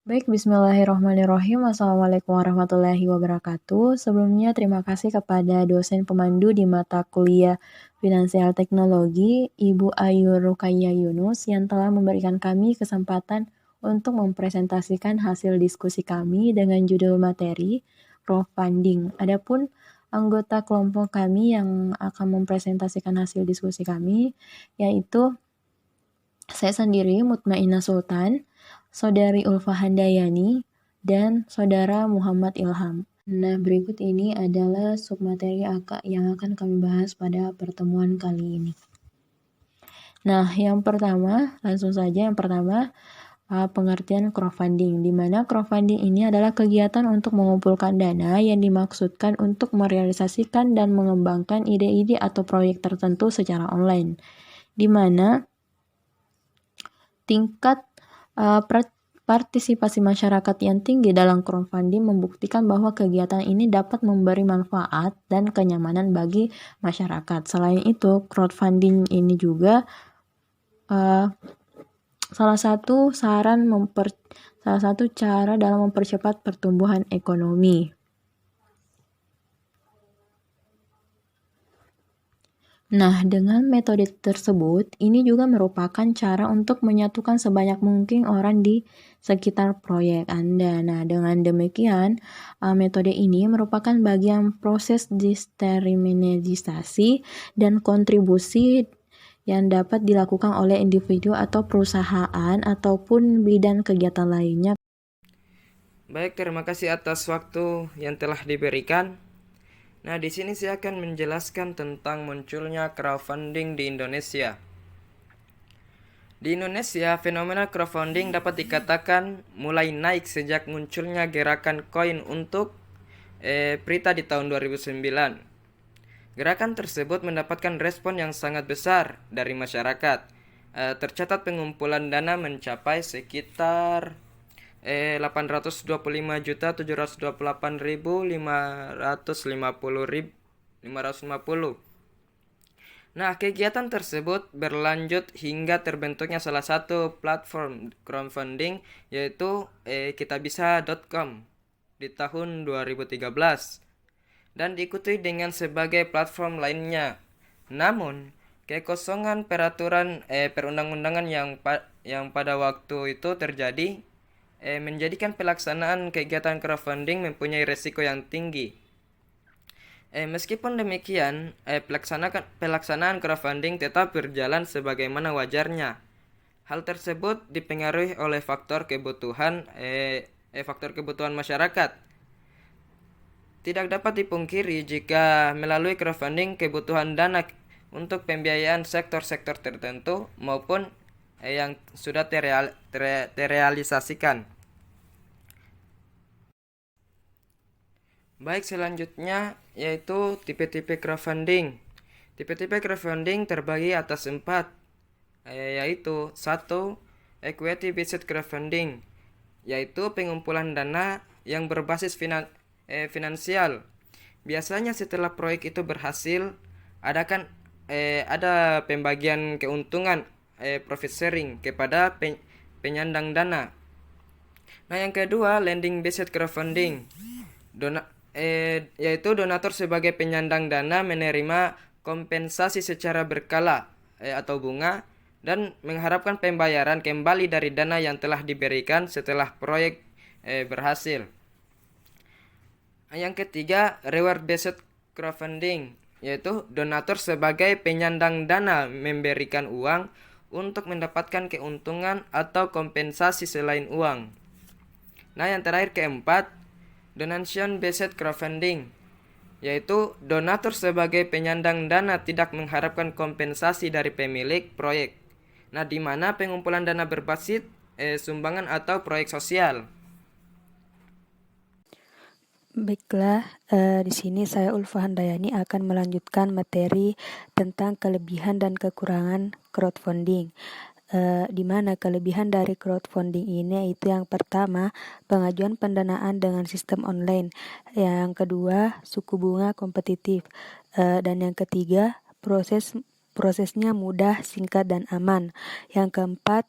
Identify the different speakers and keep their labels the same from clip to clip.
Speaker 1: Baik, bismillahirrahmanirrahim. Assalamualaikum warahmatullahi wabarakatuh. Sebelumnya terima kasih kepada dosen pemandu di mata kuliah Finansial Teknologi, Ibu Ayu Ruqayyah Yunus yang telah memberikan kami kesempatan untuk mempresentasikan hasil diskusi kami dengan judul materi crowdfunding. Adapun anggota kelompok kami yang akan mempresentasikan hasil diskusi kami yaitu saya sendiri, Mutmainah Sultan, Saudari Ulfa Handayani, dan Saudara Muhammad Ilham. Nah, berikut ini adalah submateri yang akan kami bahas pada pertemuan kali ini. Nah, yang pertama, langsung saja yang pertama, pengertian crowdfunding, di mana crowdfunding ini adalah kegiatan untuk mengumpulkan dana yang dimaksudkan untuk merealisasikan dan mengembangkan ide-ide atau proyek tertentu secara online, di mana tingkat partisipasi masyarakat yang tinggi dalam crowdfunding membuktikan bahwa kegiatan ini dapat memberi manfaat dan kenyamanan bagi masyarakat. Selain itu, crowdfunding ini juga salah satu cara dalam mempercepat pertumbuhan ekonomi. Nah, dengan metode tersebut, ini juga merupakan cara untuk menyatukan sebanyak mungkin orang di sekitar proyek Anda. Nah, dengan demikian, metode ini merupakan bagian proses determinisasi dan kontribusi yang dapat dilakukan oleh individu atau perusahaan ataupun bidang kegiatan lainnya.
Speaker 2: Baik, terima kasih atas waktu yang telah diberikan. Nah, di sini saya akan menjelaskan tentang munculnya crowdfunding di Indonesia. Di Indonesia, fenomena crowdfunding dapat dikatakan mulai naik sejak munculnya gerakan koin untuk Prita di tahun 2009. Gerakan tersebut mendapatkan respon yang sangat besar dari masyarakat. Tercatat pengumpulan dana mencapai sekitar 825.728.550. Nah, kegiatan tersebut berlanjut hingga terbentuknya salah satu platform crowdfunding yaitu kitabisa.com di tahun 2013 dan diikuti dengan sebagai platform lainnya. Namun, kekosongan peraturan perundang-undangan yang pada waktu itu terjadi menjadikan pelaksanaan kegiatan crowdfunding mempunyai resiko yang tinggi. Meskipun demikian, pelaksanaan crowdfunding tetap berjalan sebagaimana wajarnya. Hal tersebut dipengaruhi oleh faktor kebutuhan masyarakat. Tidak dapat dipungkiri jika melalui crowdfunding kebutuhan dana untuk pembiayaan sektor-sektor tertentu maupun yang sudah terrealisasikan. Baik, selanjutnya yaitu tipe-tipe crowdfunding. Tipe-tipe crowdfunding terbagi atas 4, yaitu 1. Equity based crowdfunding, yaitu pengumpulan dana yang berbasis finansial. Biasanya setelah proyek itu berhasil, ada pembagian keuntungan profit sharing kepada penyandang dana. Nah, yang kedua, lending based crowdfunding. Yaitu donatur sebagai penyandang dana menerima kompensasi secara berkala atau bunga dan mengharapkan pembayaran kembali dari dana yang telah diberikan setelah proyek berhasil. Yang ketiga, reward based crowdfunding, yaitu donatur sebagai penyandang dana memberikan uang untuk mendapatkan keuntungan atau kompensasi selain uang. Nah, yang terakhir keempat, donation based crowdfunding, yaitu donatur sebagai penyandang dana tidak mengharapkan kompensasi dari pemilik proyek. Nah, di mana pengumpulan dana berbasis sumbangan atau proyek sosial.
Speaker 3: Baiklah, di sini saya Ulfa Handayani akan melanjutkan materi tentang kelebihan dan kekurangan crowdfunding. Di mana kelebihan dari crowdfunding ini itu yang pertama, pengajuan pendanaan dengan sistem online. Yang kedua, suku bunga kompetitif. Dan yang ketiga, prosesnya mudah, singkat, dan aman. Yang keempat,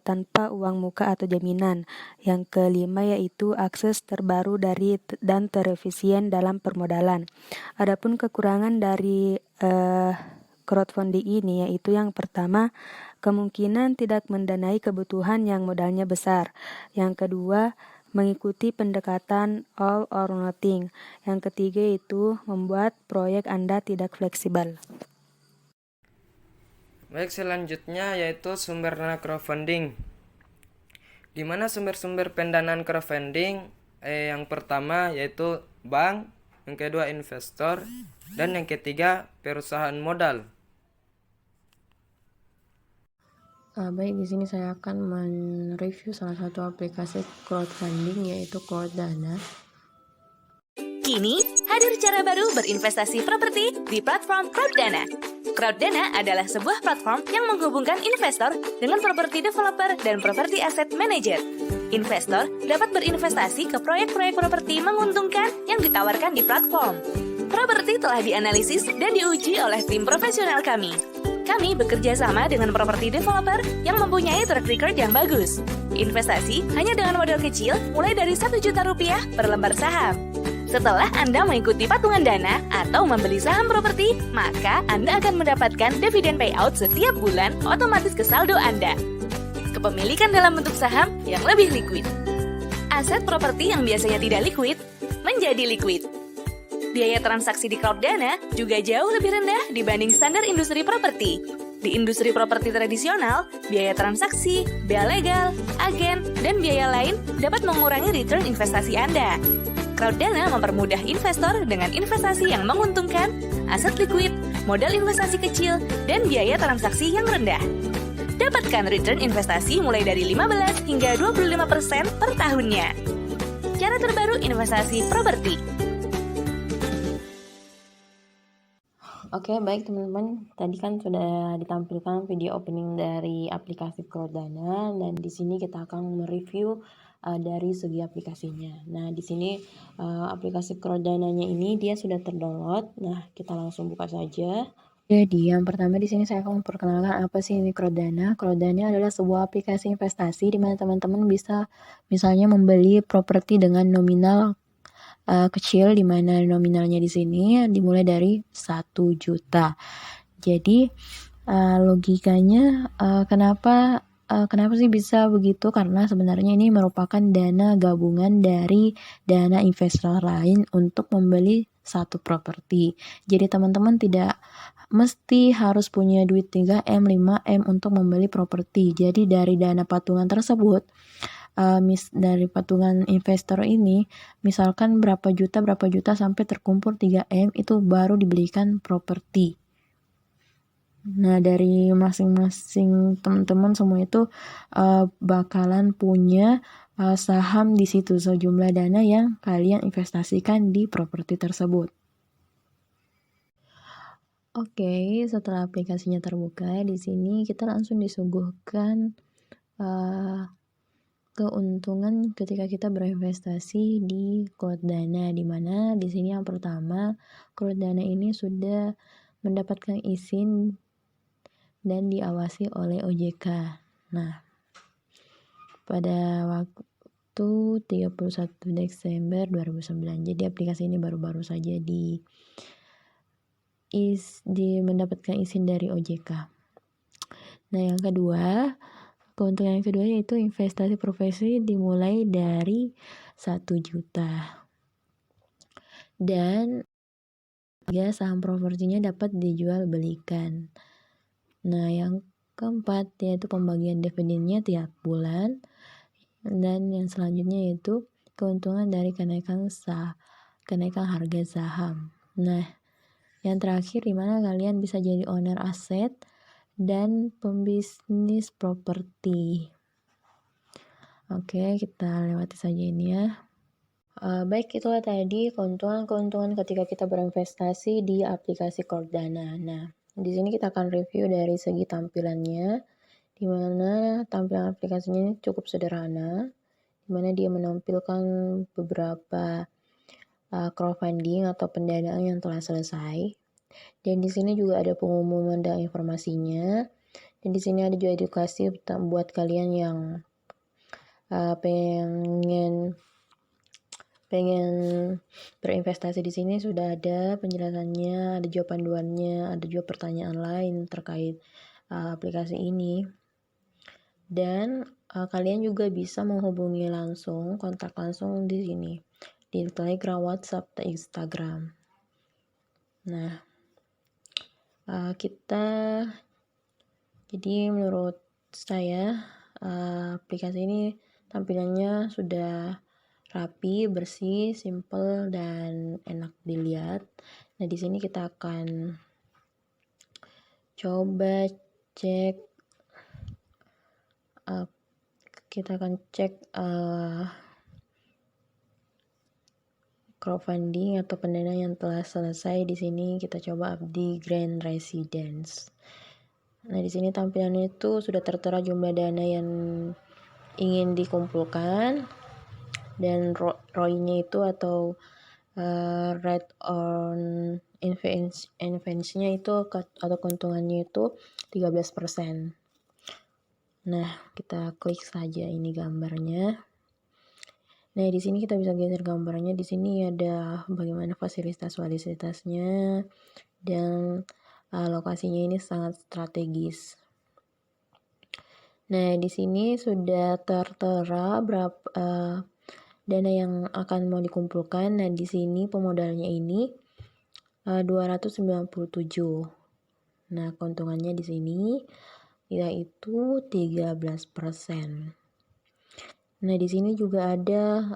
Speaker 3: tanpa uang muka atau jaminan. Yang kelima yaitu akses terbaru dan terefisien dalam permodalan. Adapun kekurangan dari crowdfunding ini yaitu yang pertama, kemungkinan tidak mendanai kebutuhan yang modalnya besar. Yang kedua, mengikuti pendekatan all or nothing. Yang ketiga itu membuat proyek Anda tidak fleksibel.
Speaker 2: Baik, selanjutnya yaitu sumber dana crowdfunding. Di mana sumber-sumber pendanaan crowdfunding yang pertama yaitu bank, yang kedua investor, dan yang ketiga perusahaan modal.
Speaker 1: Baik, di sini saya akan mereview salah satu aplikasi crowdfunding yaitu Crowdana.
Speaker 4: Kini, hadir cara baru berinvestasi properti di platform Crowdana. Crowdana adalah sebuah platform yang menghubungkan investor dengan properti developer dan properti asset manager. Investor dapat berinvestasi ke proyek-proyek properti menguntungkan yang ditawarkan di platform. Properti telah dianalisis dan diuji oleh tim profesional kami. Kami bekerja sama dengan properti developer yang mempunyai track record yang bagus. Investasi hanya dengan modal kecil mulai dari Rp1.000.000 per lembar saham. Setelah Anda mengikuti patungan dana atau membeli saham properti, maka Anda akan mendapatkan dividen payout setiap bulan otomatis ke saldo Anda. Kepemilikan dalam bentuk saham yang lebih liquid. Aset properti yang biasanya tidak liquid menjadi liquid. Biaya transaksi di Crowdana juga jauh lebih rendah dibanding standar industri properti. Di industri properti tradisional, biaya transaksi, bea legal, agen, dan biaya lain dapat mengurangi return investasi Anda. Crowdana mempermudah investor dengan investasi yang menguntungkan, aset liquid, modal investasi kecil, dan biaya transaksi yang rendah. Dapatkan return investasi mulai dari 15 hingga 25% per tahunnya. Cara terbaru investasi properti.
Speaker 1: Oke, baik teman-teman. Tadi kan sudah ditampilkan video opening dari aplikasi Crowdana dan di sini kita akan mereview dari segi aplikasinya. Nah, di sini aplikasi Crowdana-nya ini dia sudah terdownload. Nah, kita langsung buka saja. Jadi, yang pertama di sini saya akan memperkenalkan apa sih ini Crowdana. Crowdana adalah sebuah aplikasi investasi di mana teman-teman bisa misalnya membeli properti dengan nominal kecil, di mana nominalnya di sini dimulai dari 1 juta. Jadi logikanya kenapa sih bisa begitu? Karena sebenarnya ini merupakan dana gabungan dari dana investor lain untuk membeli satu properti. Jadi teman-teman tidak mesti harus punya duit 3M, 5M untuk membeli properti. Jadi dari dana patungan tersebut, dari patungan investor ini, misalkan berapa juta sampai terkumpul 3M, itu baru dibelikan properti. Nah, dari masing-masing teman-teman semua itu bakalan punya saham di situ, sejumlah dana yang kalian investasikan di properti tersebut. Oke, setelah aplikasinya terbuka, di sini kita langsung disuguhkan keuntungan ketika kita berinvestasi di Crowdana, di mana di sini yang pertama, Crowdana ini sudah mendapatkan izin dan diawasi oleh OJK. Nah, pada waktu 31 Desember 2009. Jadi aplikasi ini baru-baru saja mendapatkan izin dari OJK. Nah, yang kedua, keuntungan yang kedua yaitu investasi profesi dimulai dari 1 juta. Dan saham propertinya dapat dijual belikan. Nah, yang keempat yaitu pembagian dividennya tiap bulan. Dan yang selanjutnya yaitu keuntungan dari kenaikan harga saham. Nah, yang terakhir di mana kalian bisa jadi owner aset dan pembisnis properti. Oke, kita lewati saja ini ya. Baik, itulah tadi keuntungan ketika kita berinvestasi di aplikasi Crowdana. Nah, di sini kita akan review dari segi tampilannya, di mana tampilan aplikasinya ini cukup sederhana, di mana dia menampilkan beberapa crowdfunding atau pendanaan yang telah selesai. Dan di sini juga ada pengumuman dan informasinya. Dan di sini ada juga edukasi buat kalian yang pengen berinvestasi. Di sini sudah ada penjelasannya, ada juga panduannya, ada juga pertanyaan lain terkait aplikasi ini. Dan kalian juga bisa menghubungi langsung, kontak langsung di sini, di Telegram, WhatsApp, dan Instagram. Nah, jadi menurut saya aplikasi ini tampilannya sudah rapi, bersih, simple, dan enak dilihat. Nah, di sini kita akan coba cek, crowdfunding atau pendanaan yang telah selesai. Di sini kita coba di Grand Residence. Nah, di sini tampilannya itu sudah tertera jumlah dana yang ingin dikumpulkan dan ROI-nya itu atau rate on investment-nya itu atau keuntungannya itu 13%. Nah, kita klik saja ini gambarnya. Nah, di sini kita bisa geser gambarnya. Di sini ada bagaimana fasilitasnya dan lokasinya ini sangat strategis. Nah, di sini sudah tertera berapa dana yang akan mau dikumpulkan. Nah, di sini pemodalnya ini 297. Nah, keuntungannya di sini yaitu 13%. Nah, di sini juga ada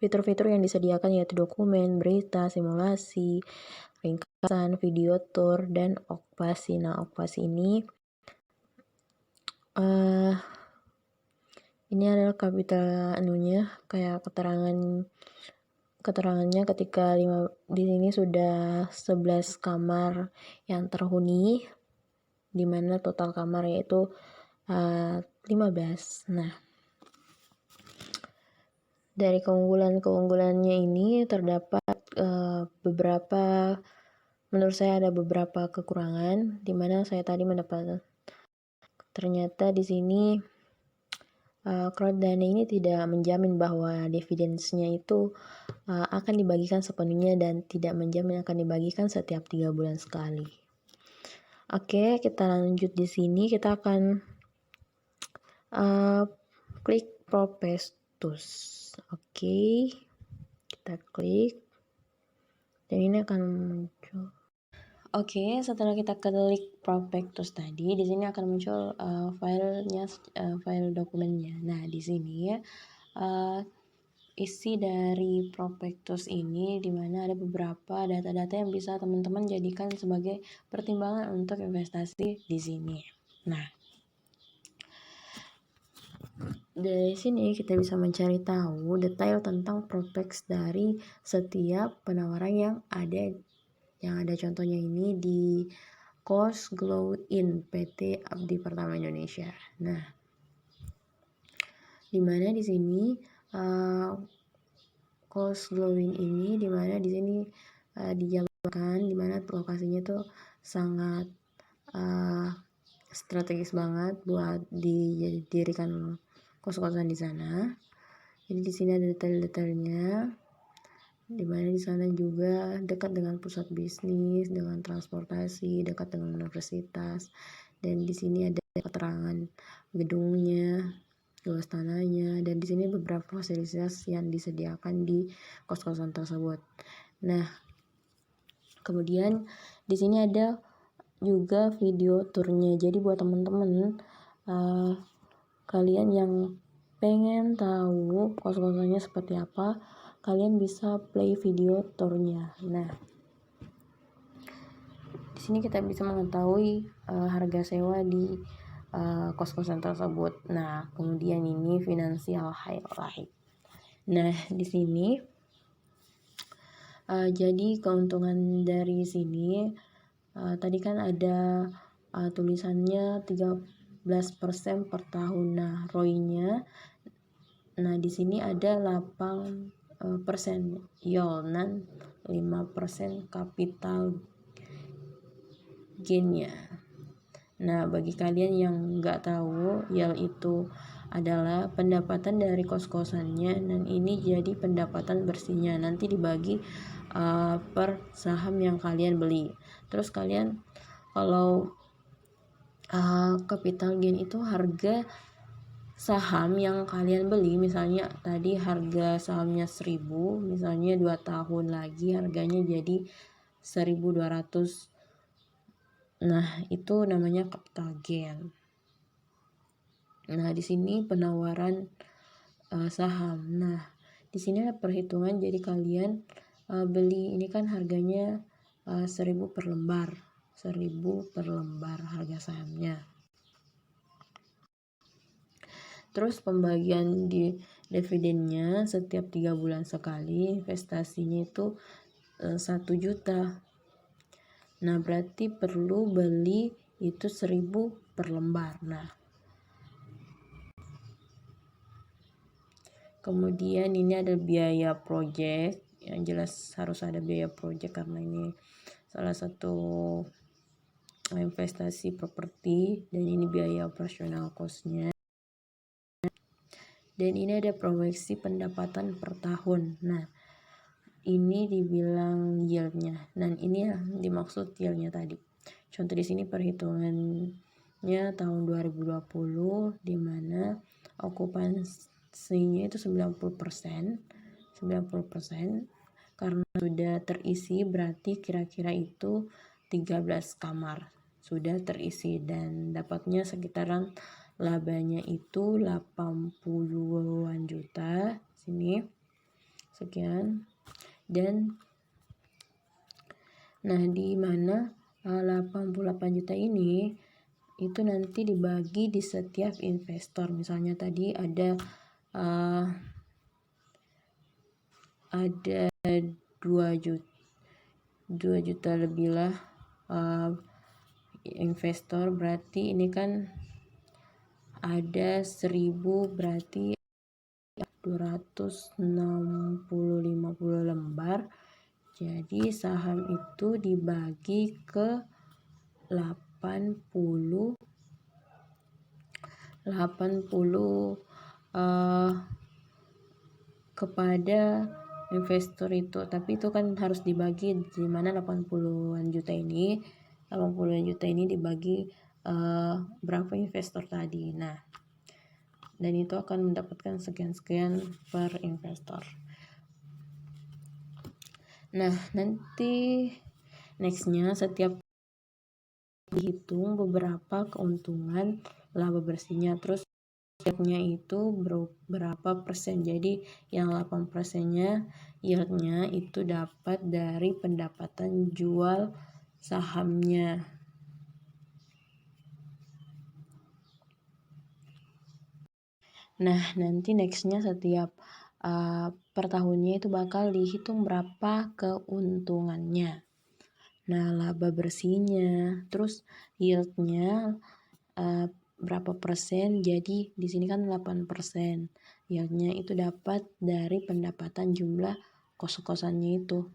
Speaker 1: fitur-fitur yang disediakan yaitu dokumen, berita, simulasi, ringkasan, video tour, dan okupasi. Nah, okupasi ini adalah kapital kayak keterangannya ketika di sini sudah 11 kamar yang terhuni, di mana total kamar yaitu 15. Nah, dari keunggulannya ini terdapat beberapa, menurut saya ada beberapa kekurangan, di mana saya tadi ternyata di sini crowd dana ini tidak menjamin bahwa dividends-nya itu akan dibagikan sepenuhnya dan tidak menjamin akan dibagikan setiap 3 bulan sekali. Oke, kita lanjut di sini. Kita akan klik prospektus. Oke, kita klik dan ini akan muncul. Oke, setelah kita klik prospektus tadi, di sini akan muncul file dokumennya. Nah, di sini isi dari prospektus ini di mana ada beberapa data-data yang bisa teman-teman jadikan sebagai pertimbangan untuk investasi di sini. Nah, dari sini kita bisa mencari tahu detail tentang prospek dari setiap penawaran yang ada. Yang ada contohnya ini di Coast Glow In PT Abdi Pertama Indonesia. Nah, di mana di sini Coast Glow In ini di mana di sini dijabarkan, di mana lokasinya tuh sangat strategis banget buat didirikan kos-kosan di sana. Jadi di sini ada detail-detailnya, di mana di sana juga dekat dengan pusat bisnis, dengan transportasi, dekat dengan universitas, dan di sini ada keterangan gedungnya, luas tanahnya, dan di sini beberapa fasilitas yang disediakan di kos-kosan tersebut. Nah, kemudian di sini ada juga video turnya. Jadi buat teman-teman kalian yang pengen tahu kos-kosannya seperti apa, kalian bisa play video tournya. Nah, di sini kita bisa mengetahui harga sewa di kos-kosan tersebut. Nah, kemudian ini financial highlight. Nah, di sini jadi keuntungan dari sini tadi kan ada tulisannya 13% per tahun. Nah, ROI-nya, nah di sini ada 8% yield dan 5% capital gain-nya. Nah, bagi kalian yang nggak tahu, yield itu adalah pendapatan dari kos-kosannya, dan ini jadi pendapatan bersihnya. Nanti dibagi per saham yang kalian beli. Terus kalian kalau capital gain itu harga saham yang kalian beli, misalnya tadi harga sahamnya 1000, misalnya 2 tahun lagi harganya jadi 1200. Nah, itu namanya capital gain. Nah, di sini penawaran saham. Nah, di sini ada perhitungan, jadi kalian beli ini kan harganya 1000 per lembar. 1000 per lembar harga sahamnya. Terus pembagian di dividennya setiap 3 bulan sekali, investasinya itu 1 juta. Nah, berarti perlu beli itu 1000 per lembar. Nah, kemudian ini ada biaya project, yang jelas harus ada biaya project karena ini salah satu investasi properti, dan ini biaya operasional cost-nya. Dan ini ada proyeksi pendapatan per tahun. Nah, ini dibilang yield-nya. Dan ini dimaksud yield-nya tadi. Contoh di sini perhitungannya tahun 2020 di mana okupansinya itu 90%. 90% karena sudah terisi, berarti kira-kira itu 13 kamar sudah terisi, dan dapatnya sekitaran labanya itu 80-an juta sini sekian. Dan nah, di mana 88 juta ini itu nanti dibagi di setiap investor. Misalnya tadi ada 2 juta lebih lah investor, berarti ini kan ada 1000, berarti 260-50 lembar. Jadi saham itu dibagi ke 80 kepada investor itu, tapi itu kan harus dibagi, di mana 80-an juta ini dibagi berapa investor tadi. Nah, dan itu akan mendapatkan sekian-sekian per investor. Nah, nanti nextnya setiap dihitung beberapa keuntungan laba bersihnya, terus yieldnya itu berapa persen. Jadi yang 8%-nya yieldnya itu dapat dari pendapatan jual sahamnya. Nah, nanti nextnya setiap per tahunnya itu bakal dihitung berapa keuntungannya. Nah, laba bersihnya, terus yieldnya berapa persen. Jadi di sini kan 8%. Yieldnya itu dapat dari pendapatan jumlah kos-kosannya itu.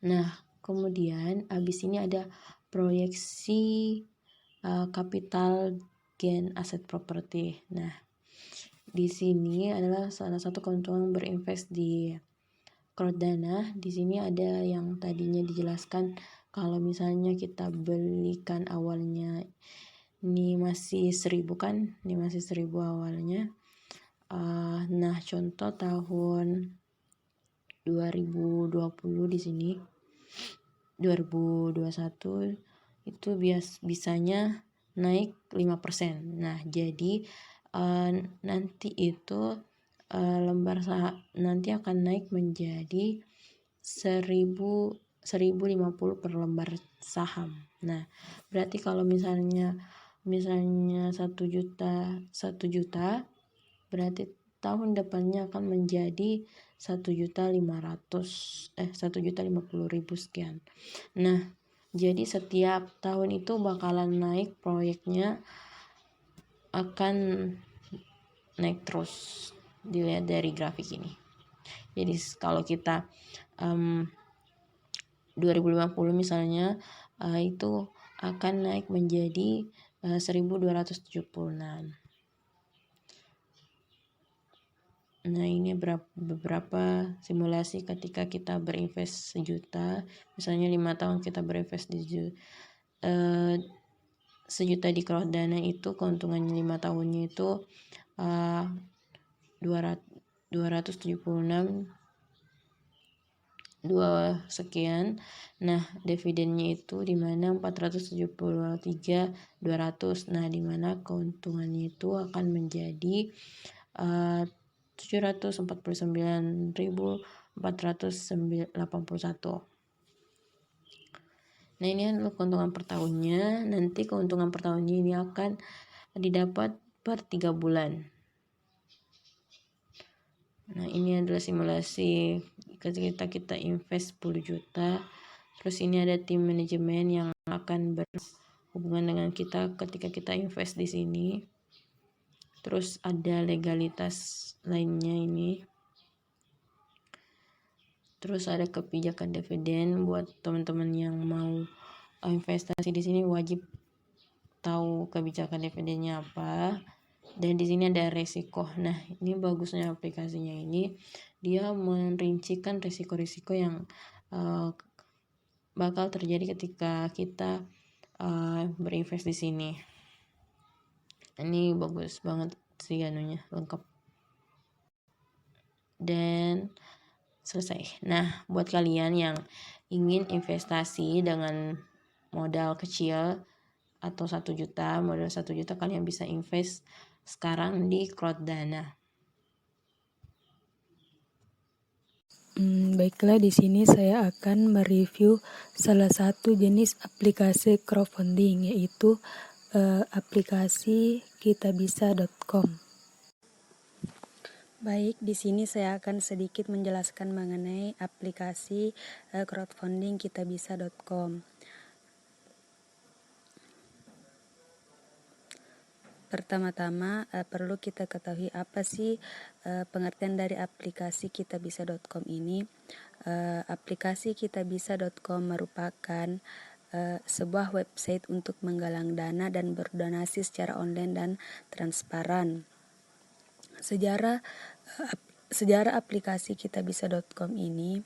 Speaker 1: Nah, kemudian habis ini ada proyeksi capital gain aset properti. Nah, di sini adalah salah satu keuntungan berinvest di Crowdana. Di sini ada yang tadinya dijelaskan kalau misalnya kita belikan awalnya ini masih 1000 kan, ini masih 1000 awalnya. Nah, contoh tahun 2020 di sini 2021 itu bisanya naik 5%. Nah, jadi nanti itu lembar saham nanti akan naik menjadi 1050 per lembar saham. Nah, berarti kalau misalnya 1 juta, berarti tahun depannya akan menjadi 1.50.000 sekian. Nah, jadi setiap tahun itu bakalan naik, proyeknya akan naik terus, dilihat dari grafik ini. Jadi kalau kita 2050 misalnya itu akan naik menjadi 1.276. Nah, ini beberapa simulasi ketika kita berinvest 1 juta, misalnya 5 tahun kita berinvest di 1 juta di Crowdana, itu keuntungannya 5 tahunnya itu 276 2 sekian. Nah, dividennya itu di mana 473.200. Nah, di mana keuntungannya itu akan menjadi 749.481. Nah, ini adalah keuntungan per tahunnya. Nanti keuntungan per tahunnya ini akan didapat per 3 bulan. Nah, ini adalah simulasi ketika kita invest 10 juta. Terus ini ada tim manajemen yang akan berhubungan dengan kita ketika kita invest di sini. Terus ada legalitas lainnya ini. Terus ada kebijakan dividen. Buat teman-teman yang mau investasi di sini wajib tahu kebijakan dividennya apa. Dan di sini ada resiko. Nah, ini bagusnya aplikasinya ini, dia merincikan risiko-risiko yang bakal terjadi ketika kita berinvest di sini. Ini bagus banget sih anunya, lengkap. Dan selesai. Nah, buat kalian yang ingin investasi dengan modal kecil atau 1 juta, modal 1 juta kalian bisa invest sekarang di Crowdana.
Speaker 3: Baiklah, di sini saya akan mereview salah satu jenis aplikasi crowdfunding, yaitu aplikasi kitabisa.com. Baik, di sini saya akan sedikit menjelaskan mengenai aplikasi crowdfunding kitabisa.com. Pertama-tama perlu kita ketahui apa sih pengertian dari aplikasi kitabisa.com ini. Aplikasi kitabisa.com merupakan sebuah website untuk menggalang dana dan berdonasi secara online dan transparan. Sejarah aplikasi kitabisa.com ini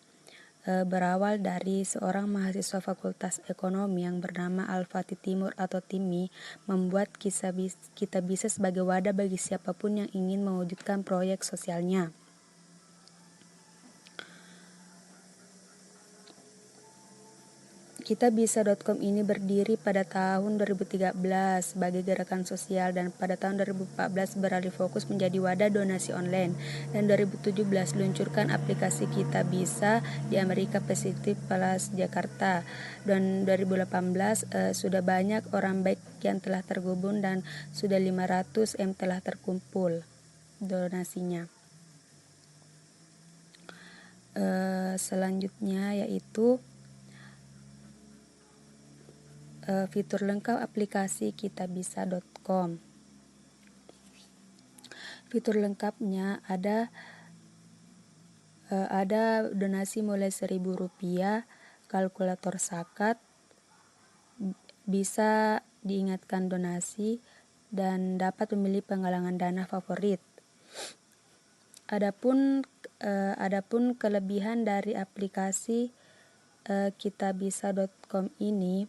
Speaker 3: berawal dari seorang mahasiswa Fakultas Ekonomi yang bernama Al-Fatih Timur atau Timi membuat Kitabisa sebagai wadah bagi siapapun yang ingin mewujudkan proyek sosialnya. Kitabisa.com ini berdiri pada tahun 2013 sebagai gerakan sosial dan pada tahun 2014 beralih fokus menjadi wadah donasi online, dan 2017 luncurkan aplikasi Kitabisa di Amerika Pacific Place Jakarta, dan 2018 sudah banyak orang baik yang telah terhubung dan sudah 500 M telah terkumpul donasinya. Selanjutnya yaitu fitur lengkap aplikasi kitabisa.com. Fitur lengkapnya ada donasi mulai Rp1.000, kalkulator zakat, bisa diingatkan donasi, dan dapat memilih penggalangan dana favorit. Adapun kelebihan dari aplikasi kitabisa.com ini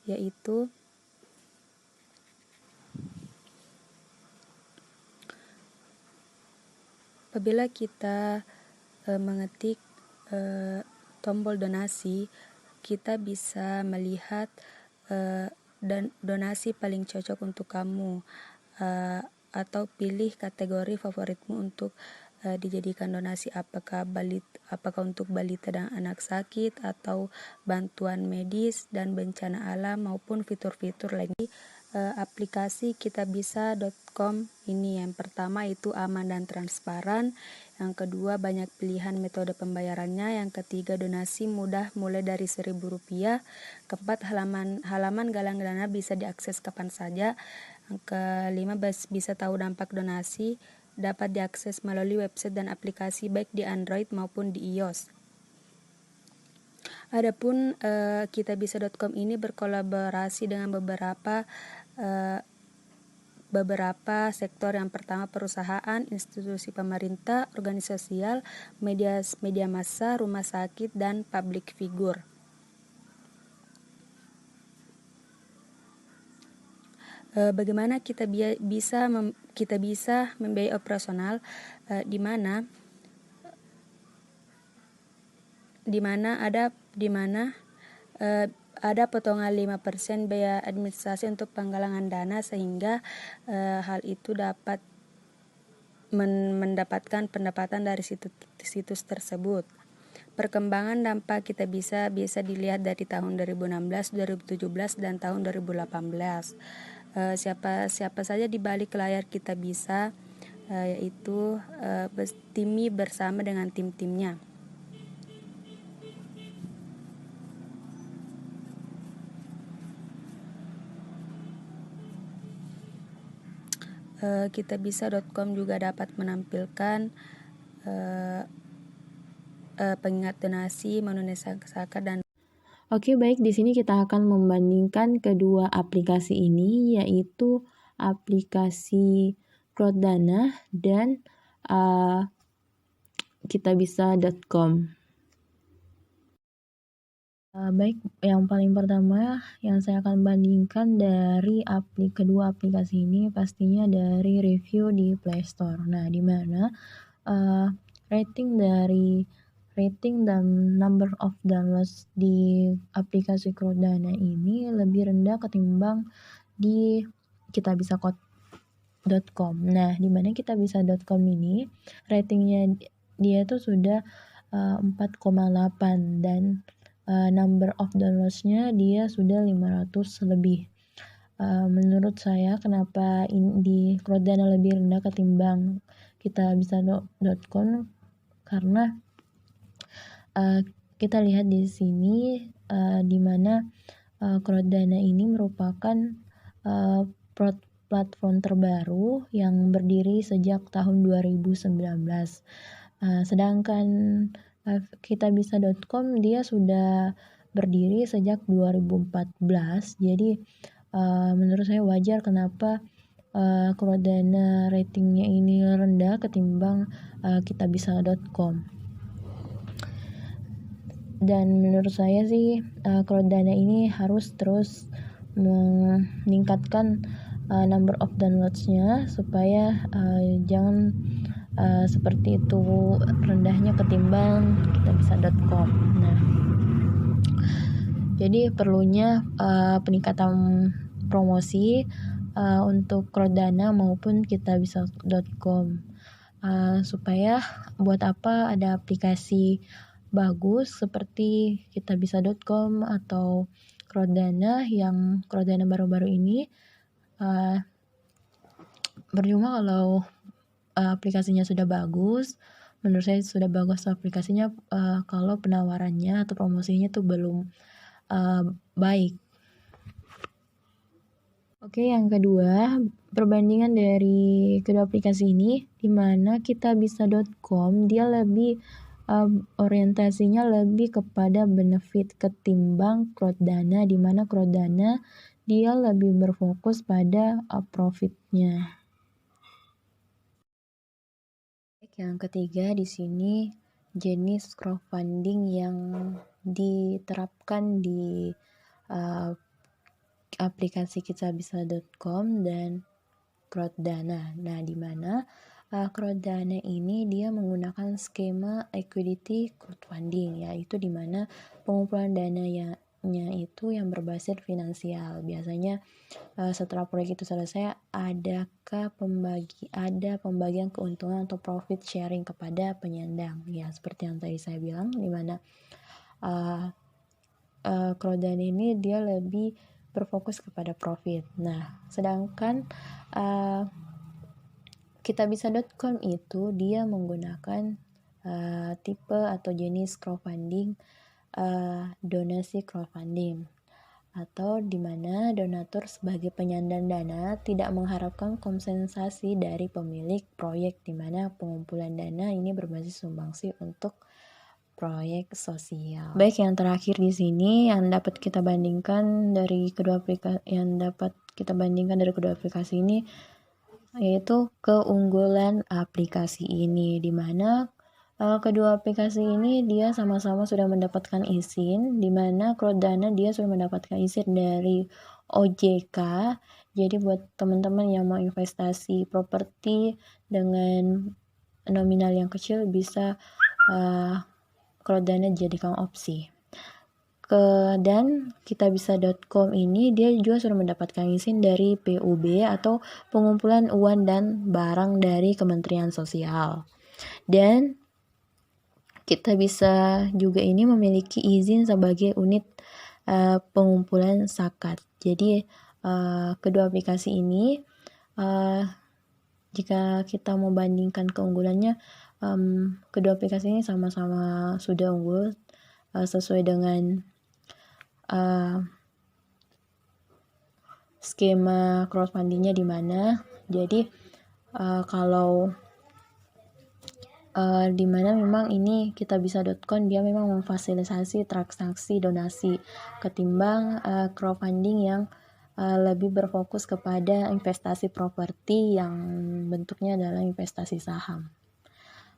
Speaker 3: yaitu apabila kita mengetik tombol donasi, kita bisa melihat donasi paling cocok untuk kamu, atau pilih kategori favoritmu untuk dijadikan donasi, apakah untuk balita dan anak sakit, atau bantuan medis dan bencana alam, maupun fitur-fitur lagi. Aplikasi kitabisa.com ini yang pertama itu aman dan transparan, yang kedua banyak pilihan metode pembayarannya, yang ketiga donasi mudah mulai dari Rp1.000, keempat halaman galang dana bisa diakses kapan saja, yang kelima bisa tahu dampak donasi, dapat diakses melalui website dan aplikasi baik di Android maupun di iOS. Adapun kitabisa.com ini berkolaborasi dengan beberapa sektor. Yang pertama perusahaan, institusi pemerintah, organisasi sosial, media massa, rumah sakit, dan public figure. Bagaimana kita bisa membiayai operasional, di mana ada potongan 5% biaya administrasi untuk penggalangan dana, sehingga hal itu dapat mendapatkan pendapatan dari situs tersebut. Perkembangan dampak kita bisa dilihat dari tahun 2016, 2017, dan tahun 2018. Siapa saja di balik layar kita bisa, yaitu Timi bersama dengan tim-timnya. Kitabisa.com juga dapat menampilkan pengingat donasi, Manunesa Saka, dan
Speaker 1: Oke, baik, di sini kita akan membandingkan kedua aplikasi ini, yaitu aplikasi Crowddana dan kitabisa.com. Baik, yang paling pertama yang saya akan bandingkan dari kedua aplikasi ini pastinya dari review di Play Store. Nah, di mana rating dan number of downloads di aplikasi Crowddana ini lebih rendah ketimbang di kitabisa.com. Nah, di mana kitabisa.com ini ratingnya dia tuh sudah 4,8 dan number of downloads-nya dia sudah 500 lebih. Menurut saya kenapa di Crowddana lebih rendah ketimbang kitabisa.com, karena kita lihat di sini di mana Crowddana ini merupakan platform terbaru yang berdiri sejak tahun 2019. Sedangkan kitabisa.com dia sudah berdiri sejak 2014. Jadi menurut saya wajar kenapa Crowddana ratingnya ini rendah ketimbang kitabisa.com. Dan menurut saya sih Crowddana ini harus terus meningkatkan number of downloads-nya supaya jangan seperti itu rendahnya ketimbang kitabisa.com. Nah, jadi perlunya peningkatan promosi untuk Crowddana maupun kitabisa.com, supaya buat apa ada aplikasi bagus seperti kitabisa.com atau Crowddana yang Crowddana baru-baru ini percuma kalau aplikasinya sudah bagus. Menurut saya sudah bagus aplikasinya kalau penawarannya atau promosinya tuh belum baik. Oke, yang kedua, perbandingan dari kedua aplikasi ini, di mana kitabisa.com dia lebih orientasinya lebih kepada benefit ketimbang Crowddana, di mana Crowddana dia lebih berfokus pada profitnya. Yang ketiga di sini jenis crowdfunding yang diterapkan di aplikasi kitabisa.com dan Crowddana. Nah, di mana Crowddana ini dia menggunakan skema equity crowdfunding, yaitu di mana pengumpulan dananya itu yang berbasis finansial. Biasanya setelah proyek itu selesai ada pembagian keuntungan atau profit sharing kepada penyandang. Ya, seperti yang tadi saya bilang, di mana Crowddana ini dia lebih berfokus kepada profit. Nah, sedangkan kitabisa.com itu dia menggunakan tipe atau jenis crowdfunding donasi crowdfunding, atau di mana donatur sebagai penyandang dana tidak mengharapkan kompensasi dari pemilik proyek, di mana pengumpulan dana ini berbasis sumbangsi untuk proyek sosial. Baik, yang terakhir di sini yang dapat kita bandingkan dari kedua aplikasi ini yaitu keunggulan aplikasi ini, di mana kedua aplikasi ini dia sama-sama sudah mendapatkan izin, di mana Crowddana dia sudah mendapatkan izin dari OJK. Jadi buat teman-teman yang mau investasi properti dengan nominal yang kecil bisa Crowddana jadikan opsi. Dan kitabisa.com ini dia juga sudah mendapatkan izin dari PUB atau pengumpulan uang dan barang dari Kementerian Sosial. Dan kita bisa juga ini memiliki izin sebagai unit pengumpulan zakat. Jadi kedua aplikasi ini jika kita mau bandingkan keunggulannya, kedua aplikasi ini sama-sama sudah unggul sesuai dengan skema crowdfundingnya di mana. Jadi kalau di mana memang ini kitabisa.com dia memang memfasilitasi transaksi donasi ketimbang crowdfunding yang lebih berfokus kepada investasi properti yang bentuknya adalah investasi saham.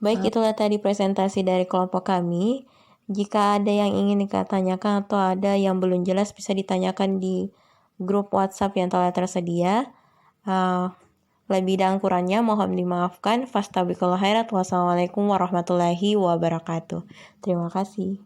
Speaker 1: Baik, itulah tadi presentasi dari kelompok kami. Jika ada yang ingin ditanyakan atau ada yang belum jelas bisa ditanyakan di grup WhatsApp yang telah tersedia. Lebih dan kurangnya mohon dimaafkan. Fastabiqul khairat. Wassalamualaikum warahmatullahi wabarakatuh. Terima kasih.